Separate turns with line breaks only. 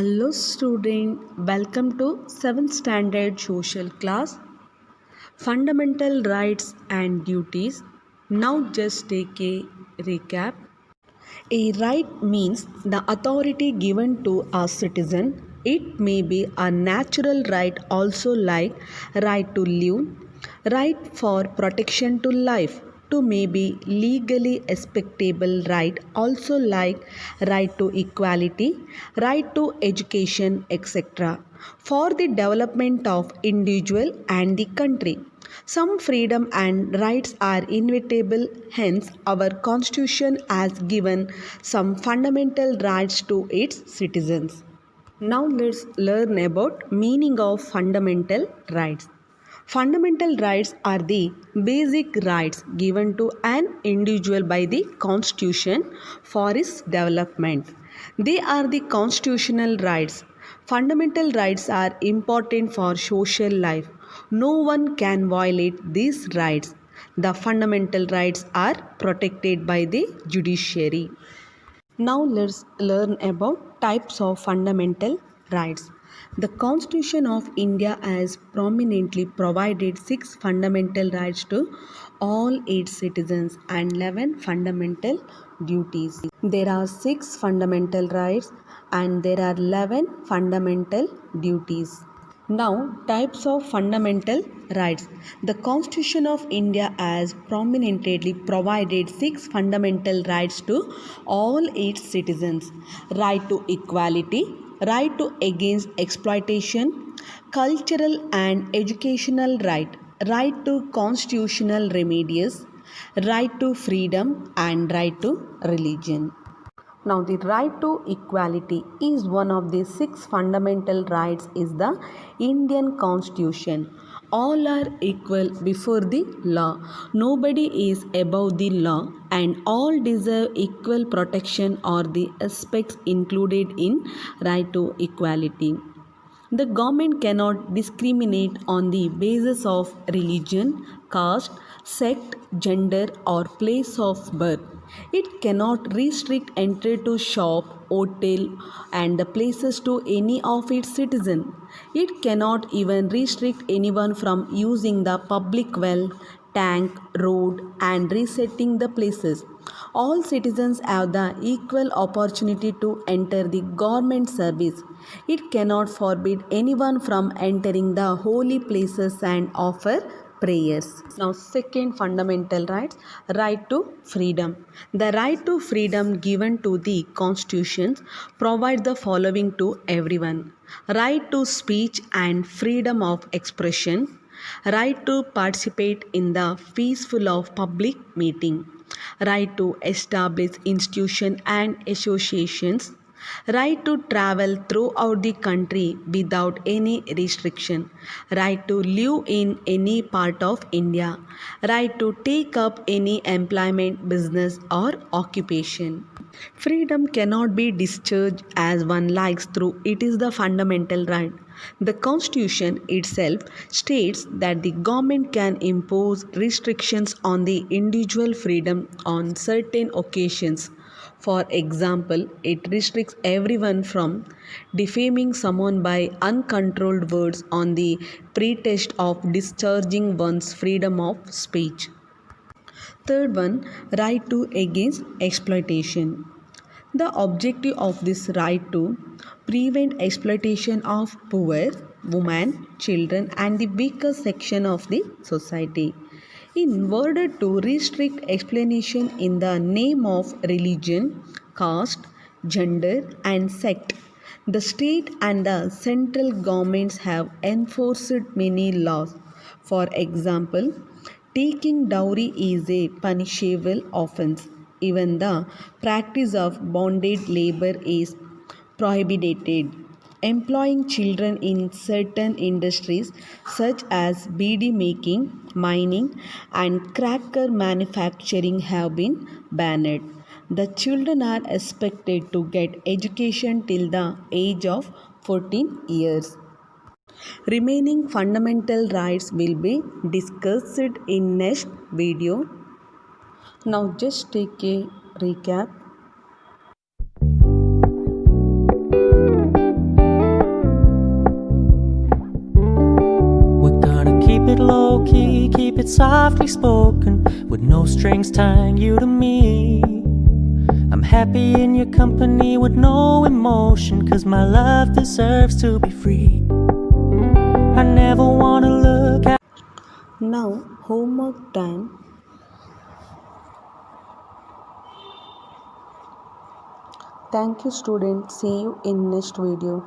Hello student, welcome to 7th standard social class Fundamental Rights and Duties. Now just take a recap. A right means the authority given to a citizen. It may be a natural right also like right to live, right for protection to life, to maybe legally expectable right also like right to equality, right to education, etc. for the development of individual and the country. Some freedom and rights are inevitable, hence our constitution has given some fundamental rights to its citizens. Now let's learn about meaning of fundamental rights. Fundamental rights are the basic rights given to an individual by the constitution for his development. They are the constitutional rights. Fundamental rights are important for social life. No one can violate these rights. The fundamental rights are protected by the judiciary. Now let's learn about types of fundamental rights. The Constitution of India has prominently provided 6 fundamental rights to all its citizens and 11 fundamental duties. There are 6 fundamental rights and there are 11 fundamental duties. Now, types of fundamental rights. The Constitution of India has prominently provided 6 fundamental rights to all its citizens: right to equality, right to against exploitation, cultural and educational right, right to constitutional remedies, right to freedom, and right to religion. Now, the right to equality is one of the 6 fundamental rights is the Indian Constitution. All are equal before the law. Nobody is above the law and all deserve equal protection or the aspects included in right to equality. The government cannot discriminate on the basis of religion, caste, sect, gender, or place of birth. It cannot restrict entry to shop, hotel, and the places to any of its citizens. It cannot even restrict anyone from using the public well, tank, road, and resetting the places. All citizens have the equal opportunity to enter the government service. It cannot forbid anyone from entering the holy places and offer prayers. Now, second fundamental rights, right to freedom. The right to freedom given to the Constitution provides the following to everyone: right to speech and freedom of expression, right to participate in the peaceful of public meeting, right to establish institutions and associations, right to travel throughout the country without any restriction, right to live in any part of India, right to take up any employment, business, or occupation. Freedom cannot be discharged as one likes through it is the fundamental right. The Constitution itself states that the government can impose restrictions on the individual freedom on certain occasions. For example, it restricts everyone from defaming someone by uncontrolled words on the pretext of discharging one's freedom of speech. Third one, right to against exploitation. The objective of this right to prevent exploitation of poor, women, children, and the weaker section of the society. In order to restrict explanation in the name of religion, caste, gender, and sect, the state and the central governments have enforced many laws. For example, taking dowry is a punishable offense. Even the practice of bonded labor is prohibited. Employing children in certain industries such as bead making, mining, and cracker manufacturing have been banned. The children are expected to get education till the age of 14 years. Remaining fundamental rights will be discussed in next video. Now just take a recap.
it softly spoken, with no strings tying you to me. I'm happy in your company with no emotion, 'cause my love deserves to be free. I never wanna look at.
Now, homework time. Thank you, student. See you in next video.